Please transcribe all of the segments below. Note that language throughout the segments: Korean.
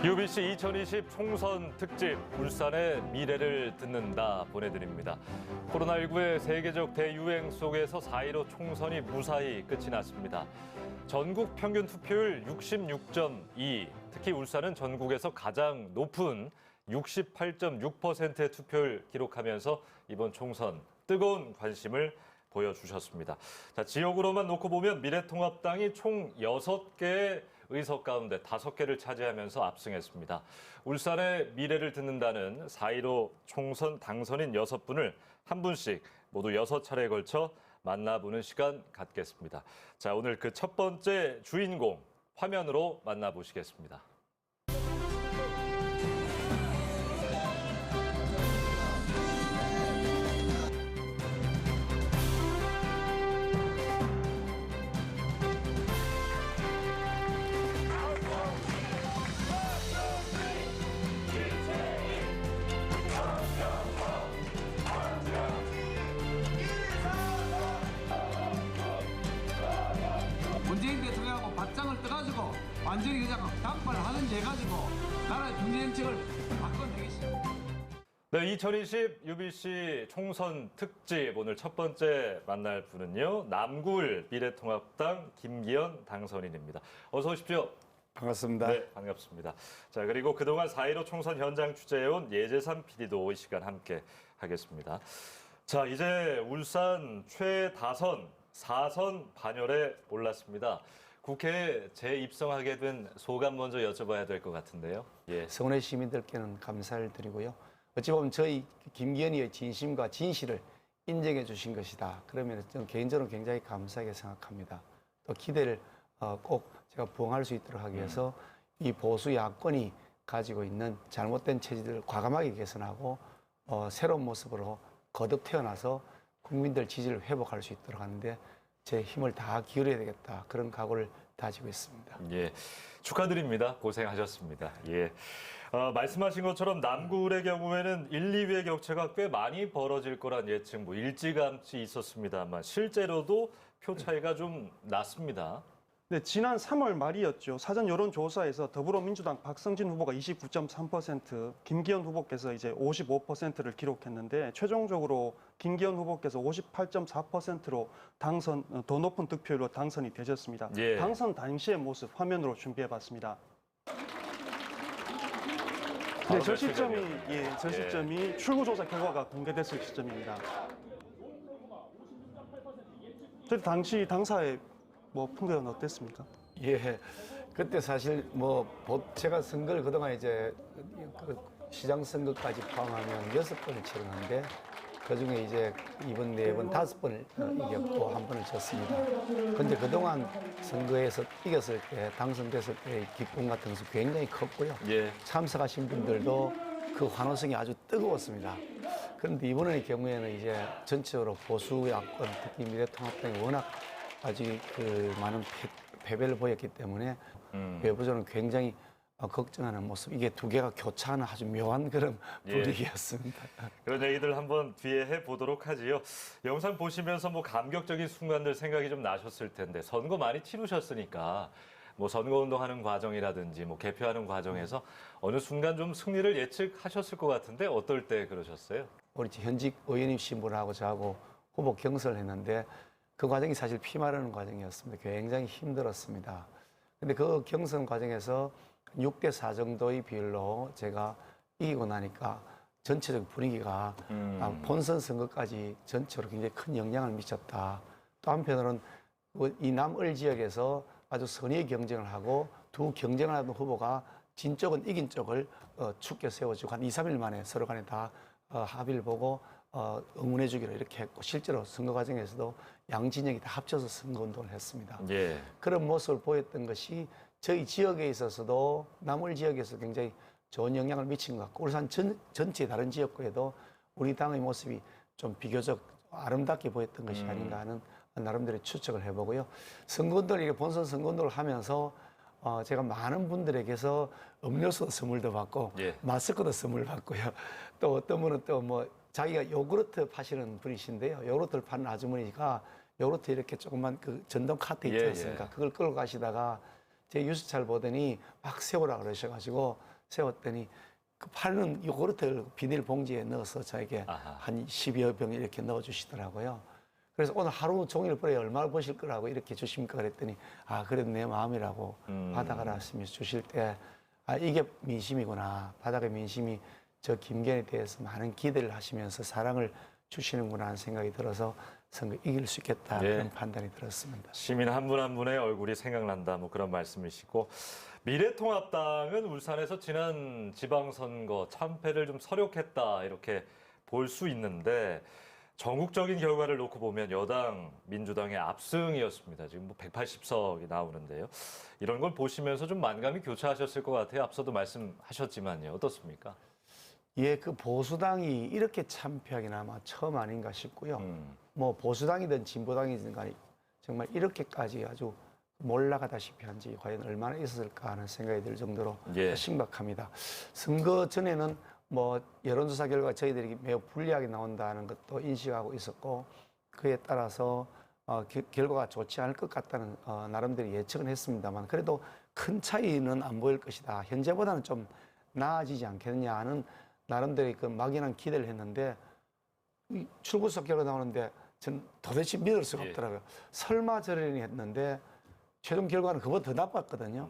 UBC 2020 총선 특집 울산의 미래를 듣는다 보내드립니다. 코로나19의 세계적 대유행 속에서 4.15 총선이 무사히 끝이 났습니다. 전국 평균 투표율 66.2, 특히 울산은 전국에서 가장 높은 68.6%의 투표를 기록하면서 이번 총선 뜨거운 관심을 보여주셨습니다. 자, 지역으로만 놓고 보면 미래통합당이 총 6개의 의석 가운데 5개를 차지하면서 압승했습니다. 울산의 미래를 듣는다는 4.15 총선 당선인 6분을 한 분씩 모두 6차례에 걸쳐 만나보는 시간 갖겠습니다. 자, 오늘 그 첫 번째 주인공 화면으로 만나보시겠습니다. 문재인 대통령하고 맞짱을 떠가지고 완전히 그냥 단발하는 데 가지고 나라의 경제 정책을 바꿔내겠습니다. 네, 2020 UBC 총선 특집 오늘 첫 번째 만날 분은요. 남구을 미래통합당 김기현 당선인입니다. 어서 오십시오. 반갑습니다. 네, 반갑습니다. 자, 그리고 그동안 4.15 총선 현장 취재해온 예재삼 PD도 이 시간 함께 하겠습니다. 자, 이제 울산 최다선 4선 반열에 올랐습니다. 국회에 재입성하게 된 소감 먼저 여쭤봐야 될 것 같은데요. 예. 서울의 시민들께는 감사를 드리고요. 어찌 보면 저희 김기현이의 진심과 진실을 인정해 주신 것이다. 그러면 저는 개인적으로 굉장히 감사하게 생각합니다. 또 기대를 꼭 제가 부응할 수 있도록 하기 위해서 이 보수 야권이 가지고 있는 잘못된 체질을 과감하게 개선하고 새로운 모습으로 거듭 태어나서 국민들 지지를 회복할 수 있도록 하는데 제 힘을 다 기울여야 되겠다. 그런 각오를 다지고 있습니다. 예, 축하드립니다. 고생하셨습니다. 예, 말씀하신 것처럼 남구의 경우에는 1, 2위의 격차가 꽤 많이 벌어질 거란 예측 일찌감치 있었습니다만 실제로도 표 차이가 좀 났습니다. 네, 지난 3월 말이었죠. 사전 여론조사에서 더불어민주당 박성진 후보가 29.3%, 김기현 후보께서 이제 55%를 기록했는데 최종적으로 김기현 후보께서 58.4%로 더 높은 득표율로 당선이 되셨습니다. 예. 당선 당시의 모습 화면으로 준비해봤습니다. 네, 저 시점이 출구조사 결과가 공개됐을 시점입니다. 저 당시 당사의 풍경은 어땠습니까? 예, 그때 사실 제가 선거를 그동안 이제 그 시장 선거까지 포함하면 6번을 치렀는데 그중에 이제 이번 4번, 5번을 이겼고 1번을 졌습니다. 그런데 그동안 선거에서 이겼을 때, 당선됐을 때의 기쁨 같은 것은 굉장히 컸고요. 예. 참석하신 분들도 그 환호성이 아주 뜨거웠습니다. 그런데 이번의 경우에는 이제 전체적으로 보수 야권, 특히 미래통합당이 워낙 아직 그 많은 패배를 보였기 때문에 외부적으로는 굉장히 걱정하는 모습. 이게 두 개가 교차하는 아주 묘한 그런 분위기였습니다. 그런 얘기들 한번 뒤에 해보도록 하지요. 영상 보시면서 감격적인 순간들 생각이 좀 나셨을 텐데 선거 많이 치르셨으니까 선거운동하는 과정이라든지 개표하는 과정에서 어느 순간 좀 승리를 예측하셨을 것 같은데 어떨 때 그러셨어요? 우리 현직 의원님 신분하고 저하고 후보 경선을 했는데 그 과정이 사실 피 마르는 과정이었습니다. 굉장히 힘들었습니다. 근데 그 경선 과정에서 6대4 정도의 비율로 제가 이기고 나니까 전체적 분위기가 본선 선거까지 전체로 굉장히 큰 영향을 미쳤다. 또 한편으로는 이 남을 지역에서 아주 선의의 경쟁을 하고 두 경쟁을 하던 후보가 진 쪽은 이긴 쪽을 축게 세워주고 한 2, 3일 만에 서로 간에 다 합의를 보고 응원해 주기로 이렇게 했고 실제로 선거 과정에서도 양 진영이 다 합쳐서 선거운동을 했습니다. 예. 그런 모습을 보였던 것이 저희 지역에 있어서도 남울 지역에서 굉장히 좋은 영향을 미친 것 같고 울산 전체 다른 지역구에도 우리 당의 모습이 좀 비교적 아름답게 보였던 것이 아닌가 하는 나름대로 추측을 해보고요. 선거운동을 본선 선거운동을 하면서 제가 많은 분들에게서 음료수 선물도 받고 마스크도 선물 받고요. 또 어떤 분은 또 자기가 요구르트 파시는 분이신데요. 요구르트를 파는 아주머니가 요구르트 이렇게 조그만 그 전동 카트 있지 않습니까? 그걸 끌고 가시다가 제 유수차를 보더니 막 세우라 그러셔가지고 세웠더니 그 파는 요구르트를 비닐봉지에 넣어서 저에게 아하. 한 10여 병 이렇게 넣어주시더라고요. 그래서 오늘 하루 종일 벌에 얼마나 버실 거라고 이렇게 주십니까 그랬더니 아 그래도 내 마음이라고 바다가 나시면서 주실 때 아 이게 민심이구나. 바닥의 민심이 저 김기현에 대해서 많은 기대를 하시면서 사랑을 주시는구나 하는 생각이 들어서 선거 이길 수 있겠다 예. 그런 판단이 들었습니다. 시민 한 분 한 분의 얼굴이 생각난다 뭐 그런 말씀이시고 미래통합당은 울산에서 지난 지방선거 참패를 좀 서력했다 이렇게 볼 수 있는데 전국적인 결과를 놓고 보면 여당 민주당의 압승이었습니다. 지금 뭐 180석이 나오는데요. 이런 걸 보시면서 좀 만감이 교차하셨을 것 같아요. 앞서도 말씀하셨지만요. 어떻습니까? 예, 그 보수당이 이렇게 참패하기는 아마 처음 아닌가 싶고요. 뭐 보수당이든 진보당이든 간에 정말 이렇게까지 아주 몰락하다시피 한지 과연 얼마나 있었을까 하는 생각이 들 정도로 예. 심각합니다. 선거 전에는 뭐 여론조사 결과 저희들이 매우 불리하게 나온다는 것도 인식하고 있었고 그에 따라서 결과가 좋지 않을 것 같다는 나름대로 예측은 했습니다만 그래도 큰 차이는 안 보일 것이다. 현재보다는 좀 나아지지 않겠느냐 하는 나름대로 그 막연한 기대를 했는데 이 출구석 결과 나오는데 저는 도대체 믿을 수가 예. 없더라고요. 설마 저러니 했는데 최종 결과는 그보다 더 나빴거든요.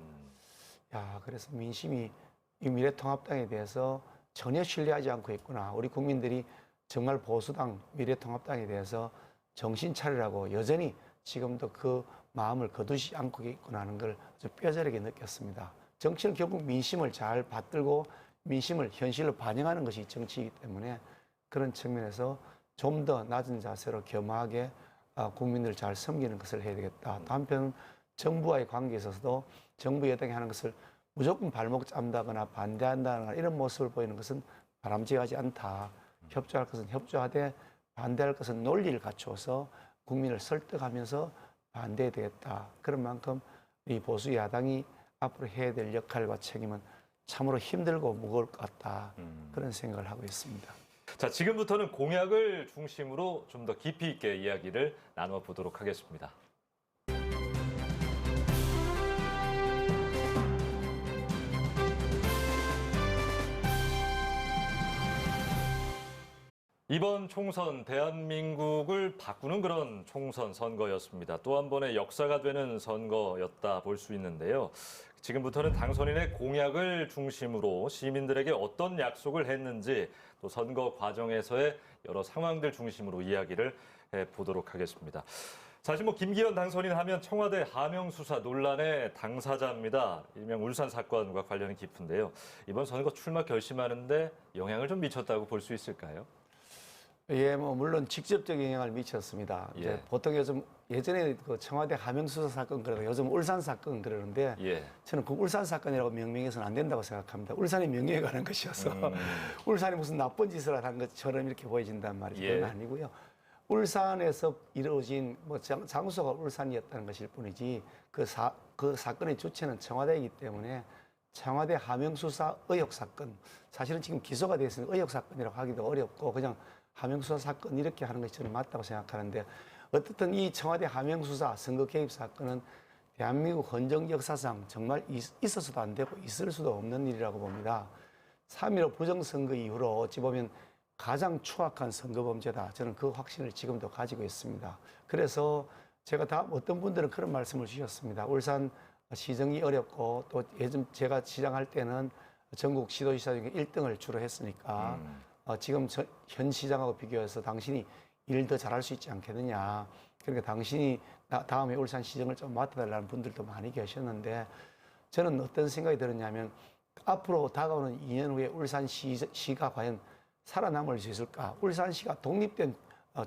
야, 그래서 민심이 이 미래통합당에 대해서 전혀 신뢰하지 않고 있구나. 우리 국민들이 정말 보수당, 미래통합당에 대해서 정신 차리라고 여전히 지금도 그 마음을 거두지 않고 있구나 하는 걸 아주 뼈저리게 느꼈습니다. 정치는 결국 민심을 잘 받들고 민심을 현실로 반영하는 것이 정치이기 때문에 그런 측면에서 좀 더 낮은 자세로 겸허하게 국민을 잘 섬기는 것을 해야 되겠다. 또 한편 정부와의 관계에 있어서도 정부 여당이 하는 것을 무조건 발목 잡는다거나 반대한다거나 이런 모습을 보이는 것은 바람직하지 않다. 협조할 것은 협조하되 반대할 것은 논리를 갖추어서 국민을 설득하면서 반대해야 되겠다. 그런 만큼 이 보수 야당이 앞으로 해야 될 역할과 책임은 참으로 힘들고 무거울 것 같다. 그런 생각을 하고 있습니다. 자, 지금부터는 공약을 중심으로 좀 더 깊이 있게 이야기를 나눠 보도록 하겠습니다. 이번 총선 대한민국을 바꾸는 그런 총선 선거였습니다. 또 한 번의 역사가 되는 선거였다 볼 수 있는데요. 지금부터는 당선인의 공약을 중심으로 시민들에게 어떤 약속을 했는지 또 선거 과정에서의 여러 상황들 중심으로 이야기를 해보도록 하겠습니다. 사실 뭐 김기현 당선인 하면 청와대 하명 수사 논란의 당사자입니다. 일명 울산 사건과 관련이 깊은데요. 이번 선거 출마 결심하는데 영향을 좀 미쳤다고 볼 수 있을까요? 예, 뭐 물론 직접적인 영향을 미쳤습니다. 예. 이제 보통 요즘 예전에 그 청와대 하명수사 사건 그러고 요즘 울산 사건 그러는데 예. 저는 그 울산 사건이라고 명명해서는 안 된다고 생각합니다. 울산이 명예에 관한 것이어서 울산이 무슨 나쁜 짓을 한 것처럼 이렇게 보여진단 말이죠. 예. 그건 아니고요. 울산에서 이루어진 뭐 장소가 울산이었다는 것일 뿐이지 그 사건의 주체는 청와대이기 때문에 청와대 하명수사 의혹 사건 사실은 지금 기소가 되어 있으니 의혹 사건이라고 하기도 어렵고 그냥 하명수사 사건 이렇게 하는 것이 저는 맞다고 생각하는데 어떻든 이 청와대 하명수사 선거 개입 사건은 대한민국 헌정 역사상 정말 있어서도 안 되고 있을 수도 없는 일이라고 봅니다. 3.15 부정선거 이후로 어찌 보면 가장 추악한 선거범죄다. 저는 그 확신을 지금도 가지고 있습니다. 그래서 제가 어떤 분들은 그런 말씀을 주셨습니다. 울산 시정이 어렵고 또 예전 제가 시장할 때는 전국 시도지사 중에 1등을 주로 했으니까 지금 현 시장하고 비교해서 당신이 일 더 잘할 수 있지 않겠느냐. 그러니까 당신이 다음에 울산 시정을 좀 맡아달라는 분들도 많이 계셨는데 저는 어떤 생각이 들었냐면 앞으로 다가오는 2년 후에 울산시가 과연 살아남을 수 있을까? 울산시가 독립된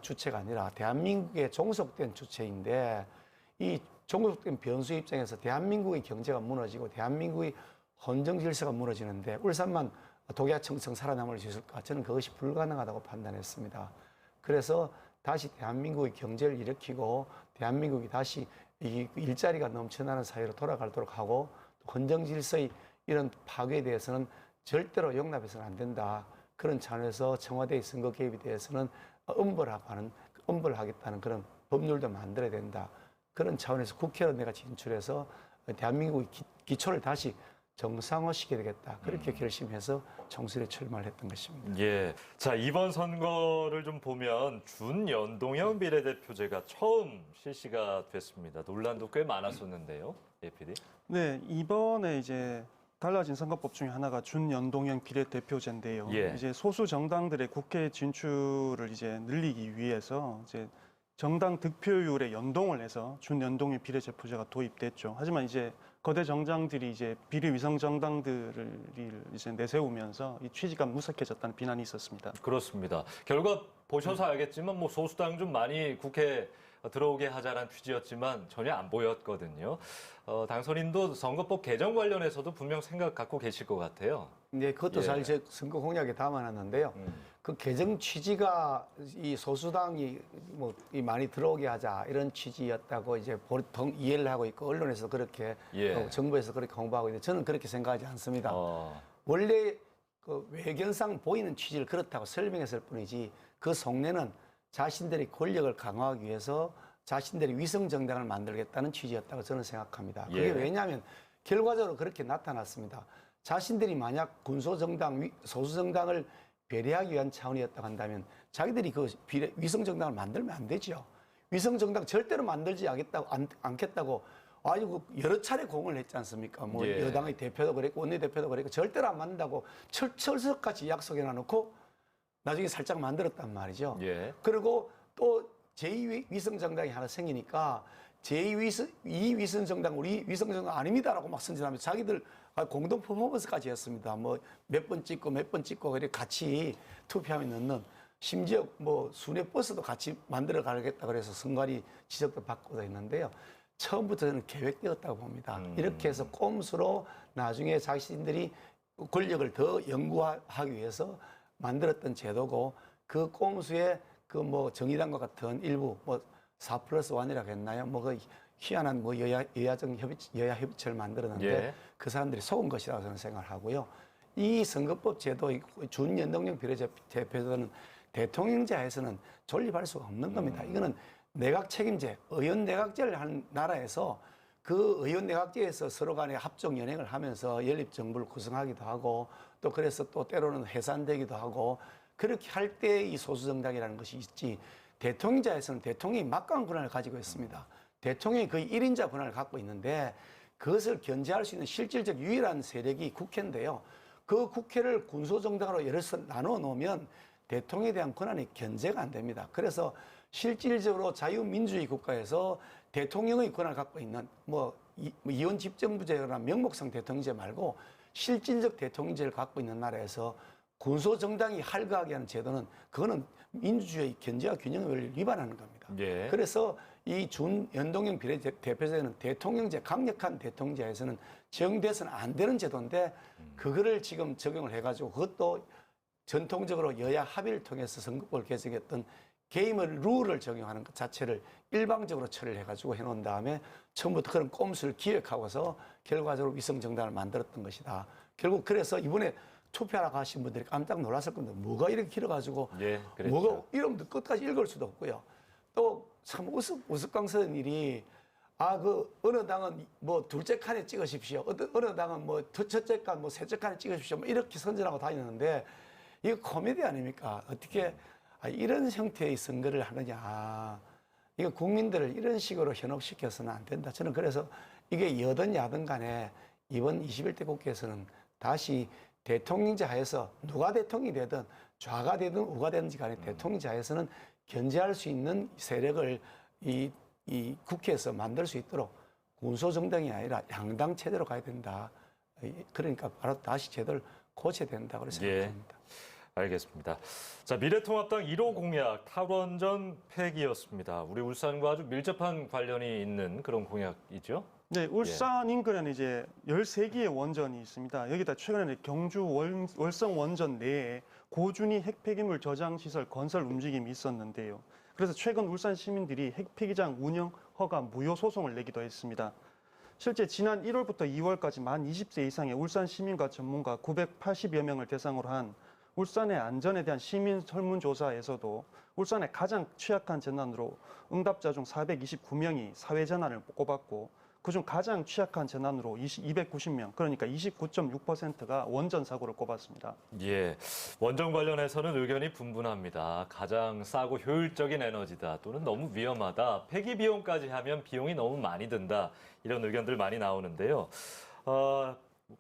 주체가 아니라 대한민국의 종속된 주체인데 이 종속된 변수 입장에서 대한민국의 경제가 무너지고 대한민국의 헌정 질서가 무너지는데 울산만 독야청청 살아남을 수 있을까? 저는 그것이 불가능하다고 판단했습니다. 그래서 다시 대한민국의 경제를 일으키고 대한민국이 다시 이 일자리가 넘쳐나는 사회로 돌아가도록 하고 헌정 질서의 이런 파괴에 대해서는 절대로 용납해서는 안 된다. 그런 차원에서 청와대의 선거 개입에 대해서는 엄벌하겠다는 그런 법률도 만들어야 된다. 그런 차원에서 국회로 내가 진출해서 대한민국의 기초를 다시 정상화시켜야 되겠다. 그렇게 결심해서 총선에 출마를 했던 것입니다. 예. 자, 이번 선거를 좀 보면 준연동형 비례대표제가 처음 실시가 됐습니다. 논란도 꽤 많았었는데요. 예, PD. 네, 이번에 이제 달라진 선거법 중에 하나가 준연동형 비례대표제인데요. 예. 이제 소수 정당들의 국회 진출을 이제 늘리기 위해서 이제 정당 득표율에 연동을 해서 준연동형 비례대표제가 도입됐죠. 하지만 이제 거대 정당들이 이제 비례위성 정당들을 이제 내세우면서 이 취지가 무색해졌다는 비난이 있었습니다. 그렇습니다. 결과 보셔서 알겠지만 뭐 소수당 좀 많이 국회에 들어오게 하자는 취지였지만 전혀 안 보였거든요. 당선인도 선거법 개정 관련해서도 분명 생각 갖고 계실 것 같아요. 네, 그것도 예. 사실 제 선거 공약에 담아놨는데요. 그 개정 취지가 이 소수당이 뭐 이 많이 들어오게 하자 이런 취지였다고 이제 보통 이해를 하고 있고 언론에서 그렇게 예. 정부에서 그렇게 공부하고 있는데 저는 그렇게 생각하지 않습니다. 어, 원래 그 외견상 보이는 취지를 그렇다고 설명했을 뿐이지 그 속내는 자신들의 권력을 강화하기 위해서 자신들이 위성 정당을 만들겠다는 취지였다고 저는 생각합니다. 그게 예. 왜냐하면 결과적으로 그렇게 나타났습니다. 자신들이 만약 군소정당, 소수정당을 배려하기 위한 차원이었다고 한다면 자기들이 그 위성정당을 만들면 안 되죠. 위성정당 절대로 만들지 않겠다고 아주 여러 차례 공을 했지 않습니까? 뭐 예. 여당의 대표도 그랬고 원내대표도 그랬고 절대로 안 만든다고 철석같이 약속해 놔놓고 나중에 살짝 만들었단 말이죠. 예. 그리고 또 제2위성정당이 하나 생기니까 제2위성정당 우리 위성정당 아닙니다라고 막 선전하면서 자기들 공동 퍼포먼스까지 했습니다. 뭐 몇 번 찍고 그래 같이 투표함에 넣는 심지어 뭐 순회 버스도 같이 만들어 가겠다 그래서 선관위 지적도 받고도 했는데요. 처음부터 저는 계획되었다고 봅니다. 이렇게 해서 꼼수로 나중에 자신들이 권력을 더 연구하기 위해서 만들었던 제도고 그 꼼수에 그 뭐 정의당과 같은 일부 뭐 4+1이라고 했나요? 뭐 그 희한한 뭐 여야 협의체를 만들었는데 예. 그 사람들이 속은 것이라고 저는 생각을 하고요. 이 선거법 제도 준연동형 비례대표제는 대통령제에서는 존립할 수가 없는 겁니다. 이거는 내각 책임제, 의원 내각제를 한 나라에서 그 의원 내각제에서 서로 간에 합종 연행을 하면서 연립 정부를 구성하기도 하고 또 그래서 또 때로는 해산되기도 하고 그렇게 할 때 이 소수정당이라는 것이 있지 대통령제에서는 대통령이 막강한 권한을 가지고 있습니다. 대통령이 거의 1인자 권한을 갖고 있는데 그것을 견제할 수 있는 실질적 유일한 세력이 국회인데요. 그 국회를 군소정당으로 예를 들어서 나눠 놓으면 대통령에 대한 권한이 견제가 안 됩니다. 그래서 실질적으로 자유민주주의 국가에서 대통령의 권한을 갖고 있는 뭐 이원 집정부제나 명목상 대통령제 말고 실질적 대통령제를 갖고 있는 나라에서 군소정당이 활거하게 하는 제도는 그거는 민주주의 견제와 균형의 원리를 위반하는 겁니다. 예. 그래서 이 준연동형 비례대표제는 대통령제, 강력한 대통령제에서는 적용돼서는 안 되는 제도인데 그거를 지금 적용을 해가지고 그것도 전통적으로 여야 합의를 통해서 선거법을 개정했던 게임의 룰을 적용하는 것 자체를 일방적으로 처리를 해가지고 해놓은 다음에 처음부터 그런 꼼수를 기획하고서 결과적으로 위성정당을 만들었던 것이다. 결국 그래서 이번에 투표하러 가신 분들이 깜짝 놀랐을 건데 뭐가 이렇게 길어가지고 예, 그랬죠. 뭐가 이름도 끝까지 읽을 수도 없고요. 또 참 우스꽝스러운 일이 그 어느 당은 뭐 둘째 칸에 찍으십시오. 어느 당은 뭐 첫째 칸, 뭐 셋째 칸에 찍으십시오. 뭐 이렇게 선전하고 다니는데 이거 코미디 아닙니까? 어떻게 이런 형태의 선거를 하느냐. 이거 국민들을 이런 식으로 현혹시켜서는 안 된다. 저는 그래서 이게 여든 야든 간에 이번 21대 국회에서는 다시 대통령제 하에서 누가 대통령이 되든 좌가 되든 우가 되든지 간에 대통령제 하에서는 견제할 수 있는 세력을 이 국회에서 만들 수 있도록 군소정당이 아니라 양당 체제로 가야 된다. 그러니까 바로 다시 제도를 고쳐야 된다고 생각합니다. 알겠습니다. 자, 미래통합당 1호 공약 탈원전 폐기였습니다. 우리 울산과 아주 밀접한 관련이 있는 그런 공약이죠. 네, 울산 인근에는 이제 13개의 원전이 있습니다. 여기다 최근에 경주 월성 원전 내에 고준위 핵폐기물 저장 시설 건설 움직임이 있었는데요. 그래서 최근 울산 시민들이 핵폐기장 운영 허가 무효 소송을 내기도 했습니다. 실제 지난 1월부터 2월까지 만 20세 이상의 울산 시민과 전문가 980여 명을 대상으로 한 울산의 안전에 대한 시민 설문조사에서도 울산의 가장 취약한 재난으로 응답자 중 429명이 사회 재난을 꼽았고 그중 가장 취약한 재난으로 290명, 그러니까 29.6%가 원전 사고를 꼽았습니다. 예, 원전 관련해서는 의견이 분분합니다. 가장 싸고 효율적인 에너지다 또는 너무 위험하다, 폐기 비용까지 하면 비용이 너무 많이 든다 이런 의견들 많이 나오는데요.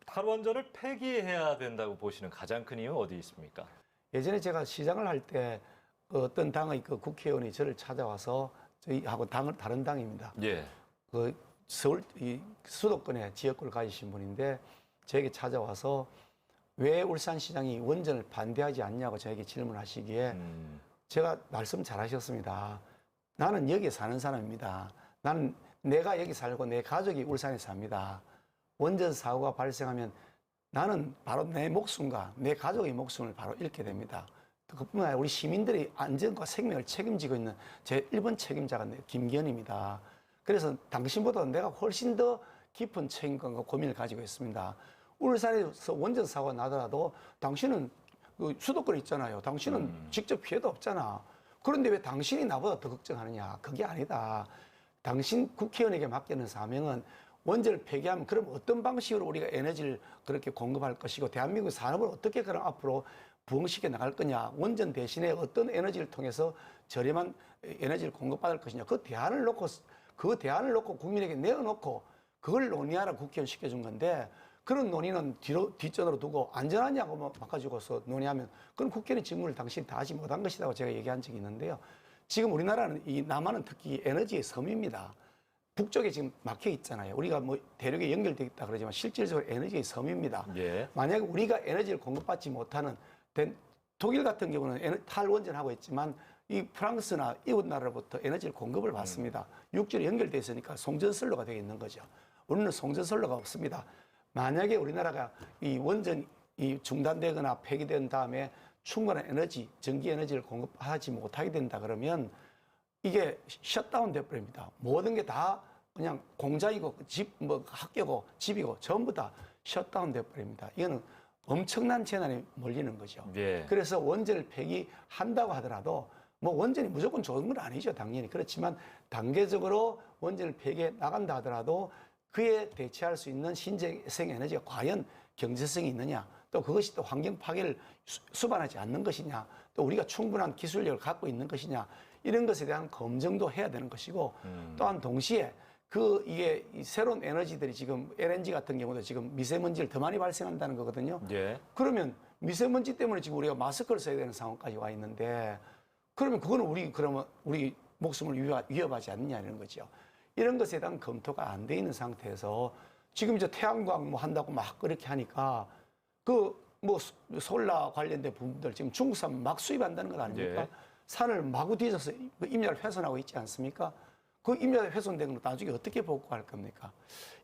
탈원전을 폐기해야 된다고 보시는 가장 큰 이유 어디 있습니까? 예전에 제가 시장을 할 때 어떤 당의 그 국회의원이 저를 찾아와서 저희하고 다른 당입니다. 예, 그 서울 이 수도권에 지역구를 가지신 분인데 저에게 찾아와서 왜 울산시장이 원전을 반대하지 않냐고 저에게 질문하시기에 제가 말씀 잘하셨습니다. 나는 여기에 사는 사람입니다. 나는 내가 여기 살고 내 가족이 울산에 삽니다. 원전 사고가 발생하면 나는 바로 내 목숨과 내 가족의 목숨을 바로 잃게 됩니다. 그뿐만 아니라 우리 시민들의 안전과 생명을 책임지고 있는 제 1번 책임자가 김기현입니다. 그래서 당신보다 내가 훨씬 더 깊은 책임감과 고민을 가지고 있습니다. 울산에서 원전 사고가 나더라도 당신은 그 수도권에 있잖아요. 당신은 직접 피해도 없잖아. 그런데 왜 당신이 나보다 더 걱정하느냐? 그게 아니다. 당신 국회의원에게 맡기는 사명은 원전을 폐기하면 그럼 어떤 방식으로 우리가 에너지를 그렇게 공급할 것이고 대한민국 산업을 어떻게 그럼 앞으로 부흥시켜 나갈 거냐, 원전 대신에 어떤 에너지를 통해서 저렴한 에너지를 공급받을 것이냐, 그 대안을 놓고 국민에게 내어놓고 그걸 논의하라 국회의원 시켜준 건데 그런 논의는 뒷전으로 두고 안전하냐고 바꿔주고서 논의하면 그건 국회의원 직무를 당신이 다 하지 못한 것이라고 제가 얘기한 적이 있는데요. 지금 우리나라는 이 남한은 특히 에너지의 섬입니다. 북쪽에 지금 막혀 있잖아요. 우리가 뭐 대륙에 연결되어 있다 그러지만 실질적으로 에너지의 섬입니다. 예. 만약에 우리가 에너지를 공급받지 못하는 독일 같은 경우는 탈원전하고 있지만 이 프랑스나 이웃 나라로부터 에너지를 공급을 받습니다. 육지로 연결되어 있으니까 송전선로가 되어 있는 거죠. 우리는 송전선로가 없습니다. 만약에 우리나라가 이 원전이 중단되거나 폐기된 다음에 충분한 에너지, 전기 에너지를 공급하지 못하게 된다 그러면 이게 셧다운 돼버립니다. 모든 게 다 그냥 공장이고 학교고 집이고 전부 다 셧다운 돼버립니다. 이거는 엄청난 재난이 몰리는 거죠. 예. 그래서 원전을 폐기한다고 하더라도 뭐 원전이 무조건 좋은 건 아니죠. 당연히. 그렇지만 단계적으로 원전을 폐기해 나간다 하더라도 그에 대체할 수 있는 신재생 에너지가 과연 경제성이 있느냐, 또 그것이 또 환경 파괴를 수반하지 않는 것이냐, 또 우리가 충분한 기술력을 갖고 있는 것이냐, 이런 것에 대한 검증도 해야 되는 것이고, 또한 동시에 이게 새로운 에너지들이 지금 LNG 같은 경우도 지금 미세먼지를 더 많이 발생한다는 거거든요. 예. 그러면 미세먼지 때문에 지금 우리가 마스크를 써야 되는 상황까지 와 있는데, 그러면 그거는 우리 목숨을 위협하지 않느냐 이런 거죠. 이런 것에 대한 검토가 안 돼 있는 상태에서 지금 이제 태양광 뭐 한다고 막 그렇게 하니까 뭐 솔라 관련된 부분들 지금 중국산 막 수입한다는 것 아닙니까? 예. 산을 마구 뒤져서 임야를 훼손하고 있지 않습니까? 그 임야가 훼손된 걸 나중에 어떻게 복구할 겁니까?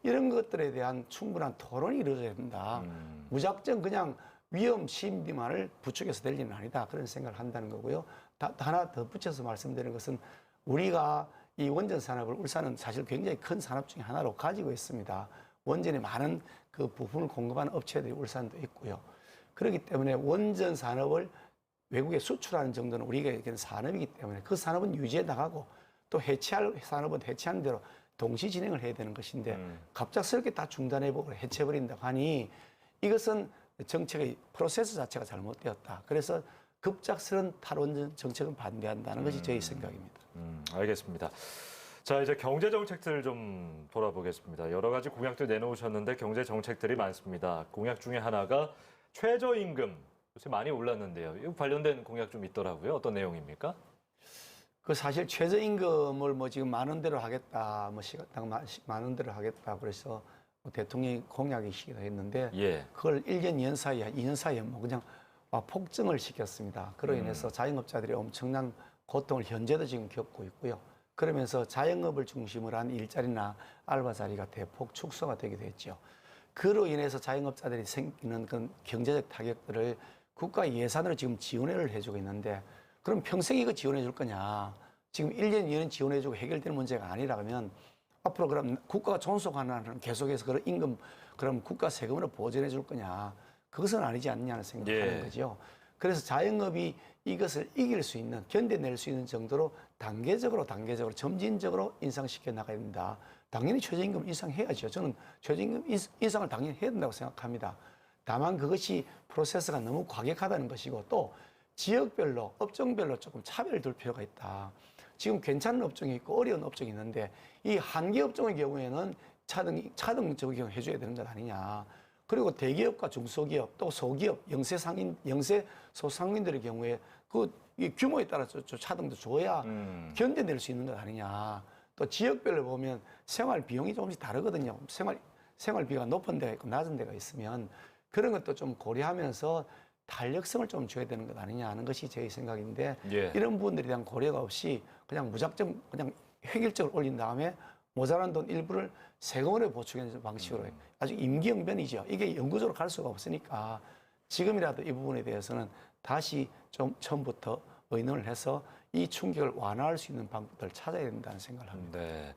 이런 것들에 대한 충분한 토론이 이루어져야 된다. 무작정 그냥 위험 심리만을 부추겨서 될 일은 아니다. 그런 생각을 한다는 거고요. 하나 더 붙여서 말씀드리는 것은 우리가 이 원전 산업을 울산은 사실 굉장히 큰 산업 중에 하나로 가지고 있습니다. 원전에 많은 그 부품을 공급하는 업체들이 울산도 있고요. 그렇기 때문에 원전 산업을 외국에 수출하는 정도는 우리에게는 산업이기 때문에 그 산업은 유지해 나가고 또 해체할 산업은 해체하는 대로 동시 진행을 해야 되는 것인데 갑작스럽게 다 중단해버리고 해체해버린다고 하니 이것은 정책의 프로세스 자체가 잘못되었다. 그래서 급작스러운 탈원전 정책은 반대한다는 것이 저희 생각입니다. 알겠습니다. 자, 이제 경제 정책들 좀 돌아보겠습니다. 여러 가지 공약들 내놓으셨는데 경제 정책들이 많습니다. 공약 중에 하나가 최저임금. 요새 많이 올랐는데요. 이 관련된 공약 좀 있더라고요. 어떤 내용입니까? 그 사실 최저임금을 뭐 지금 많은 대로 하겠다, 뭐 시간당 많은 대로 하겠다, 그래서 뭐 대통령이 공약이시기도 했는데 예. 그걸 1년 연사이야, 2년 사이에 뭐 그냥 폭증을 시켰습니다. 그로 인해서 자영업자들이 엄청난 고통을 현재도 지금 겪고 있고요. 그러면서 자영업을 중심으로 한 일자리나 알바 자리가 대폭 축소가 되게 됐죠. 그로 인해서 자영업자들이 생기는 그런 경제적 타격들을 국가 예산으로 지금 지원을 해주고 있는데 그럼 평생 이거 지원해 줄 거냐. 지금 1년, 2년 지원해 주고 해결되는 문제가 아니라면 앞으로 그럼 국가가 존속하는 계속해서 그런 임금, 그럼 국가 세금으로 보전해 줄 거냐. 그것은 아니지 않느냐는 생각을 하는 거죠. 그래서 자영업이 이것을 이길 수 있는, 견뎌낼 수 있는 정도로 단계적으로 점진적으로 인상시켜 나가야 된다. 당연히 최저임금 인상해야죠. 저는 최저임금 인상을 당연히 해야 된다고 생각합니다. 다만 그것이 프로세스가 너무 과격하다는 것이고 또 지역별로 업종별로 조금 차별을 둘 필요가 있다. 지금 괜찮은 업종이 있고 어려운 업종이 있는데 이 한계 업종의 경우에는 차등 적용해 줘야 되는 것 아니냐. 그리고 대기업과 중소기업 또 소기업 영세 소상민들의 경우에 이 규모에 따라서 차등도 줘야 견뎌낼 수 있는 것 아니냐. 또 지역별로 보면 생활 비용이 조금씩 다르거든요. 생활비가 높은 데가 있고 낮은 데가 있으면 그런 것도 좀 고려하면서 탄력성을 좀 줘야 되는 것 아니냐 하는 것이 제 생각인데 예. 이런 부분들에 대한 고려가 없이 그냥 무작정 그냥 획일적으로 올린 다음에 모자란 돈 일부를 세금으로 보충하는 방식으로 아주 임기응변이죠. 이게 영구적으로 갈 수가 없으니까 지금이라도 이 부분에 대해서는 다시 좀 처음부터 의논을 해서 이 충격을 완화할 수 있는 방법들을 찾아야 된다는 생각을 합니다. 네.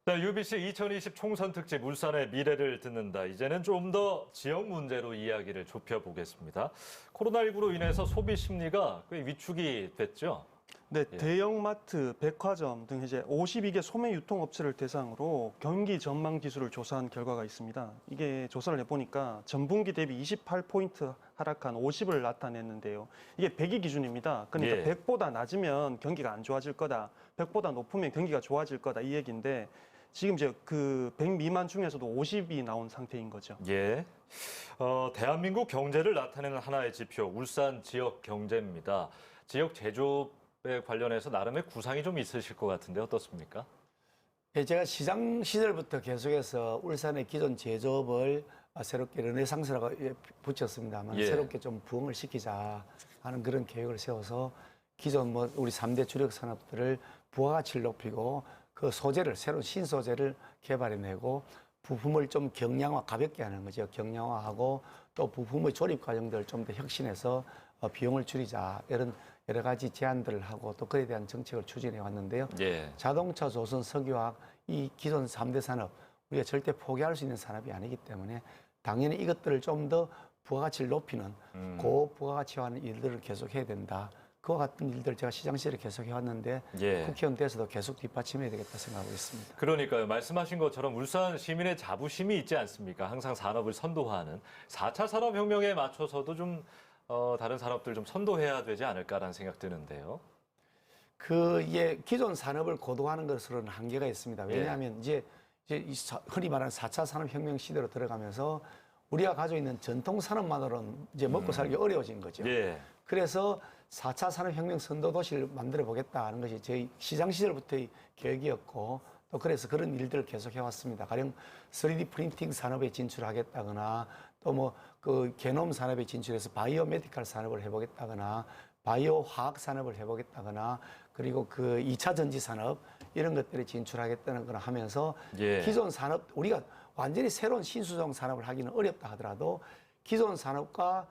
네, UBC 2020 총선 특집 울산의 미래를 듣는다. 이제는 좀 더 지역 문제로 이야기를 좁혀보겠습니다. 코로나19로 인해서 소비 심리가 꽤 위축이 됐죠. 네, 대형마트, 백화점 등 이제 52개 소매 유통업체를 대상으로 경기 전망 지수를 조사한 결과가 있습니다. 이게 조사를 해보니까 전분기 대비 28포인트 하락한 50을 나타냈는데요. 이게 100이 기준입니다. 그러니까 예. 100보다 낮으면 경기가 안 좋아질 거다. 100보다 높으면 경기가 좋아질 거다. 이 얘기인데 지금 이제 그 100 미만 중에서도 50이 나온 상태인 거죠. 예. 대한민국 경제를 나타내는 하나의 지표, 울산 지역 경제입니다. 지역 제조업에 관련해서 나름의 구상이 좀 있으실 것 같은데 어떻습니까? 예, 제가 시장 시절부터 계속해서 울산의 기존 제조업을 새롭게 르네상스라고 붙였습니다만 예. 새롭게 좀 부흥을 시키자 하는 그런 계획을 세워서 기존 우리 3대 주력 산업들을 부가가치를 높이고 그 소재를 새로운 신소재를 개발해내고 부품을 좀 경량화 가볍게 하는 거죠. 경량화하고 또 부품의 조립 과정들을 좀 더 혁신해서 비용을 줄이자 이런 여러 가지 제안들을 하고 또 그에 대한 정책을 추진해 왔는데요. 예. 자동차, 조선, 석유화학 이 기존 3대 산업 우리가 절대 포기할 수 있는 산업이 아니기 때문에 당연히 이것들을 좀 더 부가가치를 높이는 고부가가치화하는 일들을 계속 해야 된다. 그와 같은 일들 제가 시장 시절에 계속 해왔는데 예. 국회의원 돼서도 계속 뒷받침해야 되겠다 생각하고 있습니다. 그러니까요. 말씀하신 것처럼 울산 시민의 자부심이 있지 않습니까? 항상 산업을 선도하는 4차 산업혁명에 맞춰서도 좀 다른 산업들 좀 선도해야 되지 않을까라는 생각 드는데요. 기존 산업을 고도화하는 것으로는 한계가 있습니다. 왜냐하면 이제 흔히 말하는 4차 산업혁명 시대로 들어가면서 우리가 가지고 있는 전통 산업만으로는 이제 먹고 살기 어려워진 거죠. 예. 그래서 4차 산업혁명 선도 도시를 만들어 보겠다 하는 것이 저희 시장 시절부터의 계획이었고 또 그래서 그런 일들을 계속 해왔습니다. 가령 3D 프린팅 산업에 진출하겠다거나 또 그 게놈 산업에 진출해서 바이오 메디칼 산업을 해보겠다거나 바이오 화학 산업을 해보겠다거나 그리고 그 2차 전지 산업 이런 것들에 진출하겠다는 거나 하면서 예. 기존 산업 우리가 완전히 새로운 신수종 산업을 하기는 어렵다 하더라도 기존 산업과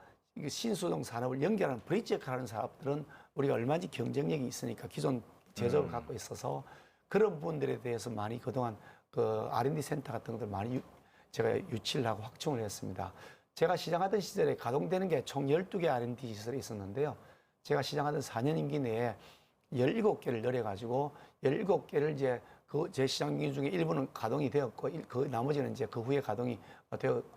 신수종 산업을 연결하는 브릿지 역할을 하는 사업들은 우리가 얼마든지 경쟁력이 있으니까 기존 제조업을 갖고 있어서 그런 부분들에 대해서 많이 그동안 그 R&D 센터 같은 것들 많이 제가 유치를 하고 확충을 했습니다. 제가 시장하던 시절에 가동되는 게 총 12개 R&D 시설이 있었는데요. 제가 시장하던 4년 임기 내에 17개를 열어가지고 17개를 이제 제 시장 임기 중에 일부는 가동이 되었고 그 나머지는 이제 그 후에 가동이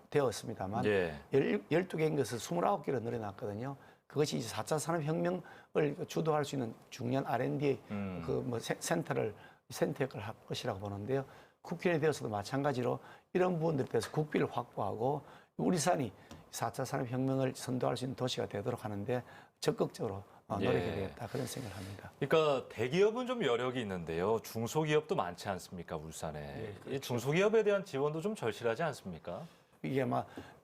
되었습니다만 예. 12개인 것을 29개로 늘어났거든요. 그것이 이제 4차 산업혁명을 주도할 수 있는 중요한 R&D 센터 역할을 할 것이라고 보는데요. 국회에 되어서도 마찬가지로 이런 부분들에 대해서 국비를 확보하고 우리 산이 4차 산업혁명을 선도할 수 있는 도시가 되도록 하는데 적극적으로 노력해야 되겠다 그런 생각을 합니다. 그러니까 대기업은 좀 여력이 있는데요. 중소기업도 많지 않습니까, 울산에. 이 중소기업에 대한 지원도 좀 절실하지 않습니까? 이게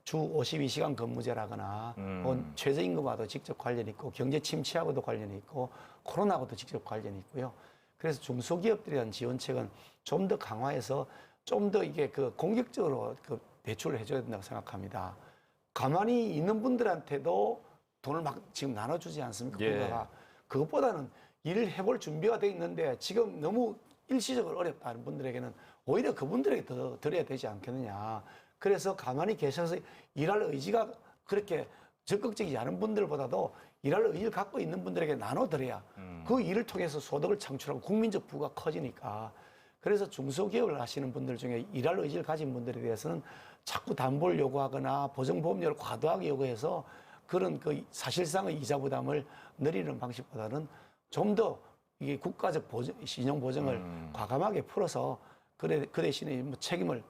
주 52시간 근무제라거나 최저임금과도 직접 관련이 있고 경제 침체하고도 관련이 있고 코로나하고도 직접 관련이 있고요. 그래서 중소기업들에 대한 지원책은 좀 더 강화해서 좀 더 이게 공격적으로 대출을 해줘야 된다고 생각합니다. 가만히 있는 분들한테도 돈을 막 지금 나눠주지 않습니까? 예. 국가가. 그것보다는 일을 해볼 준비가 돼 있는데 지금 너무 일시적으로 어렵다는 분들에게는 오히려 그분들에게 더 드려야 되지 않겠느냐. 그래서 가만히 계셔서 일할 의지가 그렇게 적극적이지 않은 분들보다도 일할 의지를 갖고 있는 분들에게 나눠드려야 그 일을 통해서 소득을 창출하고 국민적 부가 커지니까. 그래서 중소기업을 하시는 분들 중에 일할 의지를 가진 분들에 대해서는 자꾸 담보를 요구하거나 보증보험료를 과도하게 요구해서 그런 그 사실상의 이자 부담을 늘리는 방식보다는 좀 더 이게 국가적 신용 보증을 과감하게 풀어서 그 대신에 뭐 책임을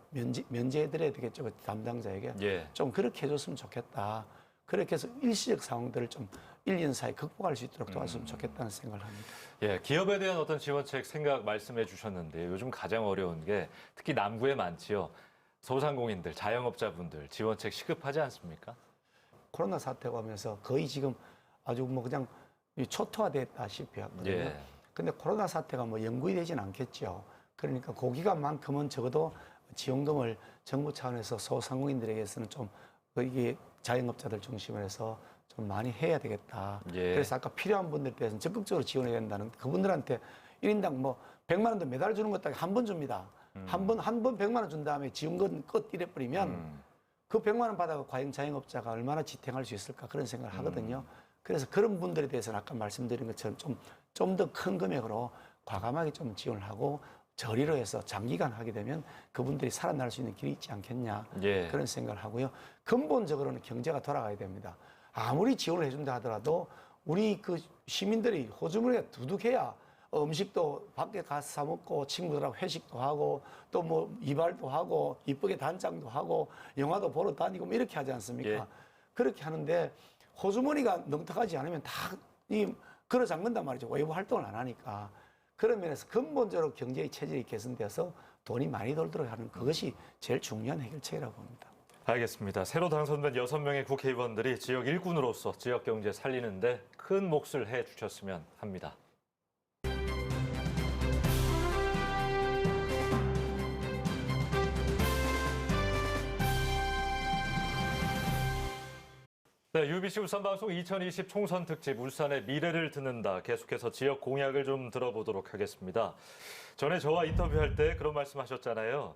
면제해드려야 되겠죠. 그 담당자에게. 예. 좀 그렇게 해줬으면 좋겠다. 그렇게 해서 일시적 상황들을 좀 1년 사이에 극복할 수 있도록 도와줬으면 좋겠다는 생각을 합니다. 예, 기업에 대한 어떤 지원책 생각 말씀해 주셨는데 요즘 가장 어려운 게 특히 남구에 많지요. 소상공인들, 자영업자분들 지원책 시급하지 않습니까? 코로나 사태가 오면서 거의 지금 아주 뭐 그냥 초토화됐다시피 하거든요. 예. 근데 코로나 사태가 뭐 영구히 되진 않겠죠. 그러니까 그 기간만큼은 적어도 지원금을 정부 차원에서 소상공인들에게서는 좀 이게 자영업자들 중심으로 해서 좀 많이 해야 되겠다. 예. 그래서 아까 필요한 분들에 대해서는 적극적으로 지원해야 된다는 그분들한테 1인당 뭐 100만 원도 매달 주는 것 딱 한 번 줍니다. 한 번 100만 원 준 다음에 지원금 끝 이래버리면 그 100만 원 받아가 과연 자영업자가 얼마나 지탱할 수 있을까 그런 생각을 하거든요. 그래서 그런 분들에 대해서는 아까 말씀드린 것처럼 좀 더 큰 금액으로 과감하게 좀 지원을 하고 저리로 해서 장기간 하게 되면 그분들이 살아날 수 있는 길이 있지 않겠냐 예. 그런 생각을 하고요. 근본적으로는 경제가 돌아가야 됩니다. 아무리 지원을 해준다 하더라도 우리 그 시민들이 호주머니가 두둑해야 음식도 밖에 가서 사 먹고 친구들하고 회식도 하고 또 뭐 이발도 하고 이쁘게 단장도 하고 영화도 보러 다니고 뭐 이렇게 하지 않습니까? 예. 그렇게 하는데 호주머니가 넉넉하지 않으면 다 걸어 잠근단 말이죠. 외부 활동을 안 하니까. 그런 면에서 근본적으로 경제의 체질이 개선돼서 돈이 많이 돌도록 하는 그것이 제일 중요한 해결책이라고 봅니다. 알겠습니다. 새로 당선된 6명의 국회의원들이 지역 일꾼으로서 지역 경제 살리는데 큰 몫을 해 주셨으면 합니다. 네, UBC 울산방송 2020 총선 특집 울산의 미래를 듣는다. 계속해서 지역 공약을 좀 들어보도록 하겠습니다. 전에 저와 인터뷰할 때 그런 말씀하셨잖아요.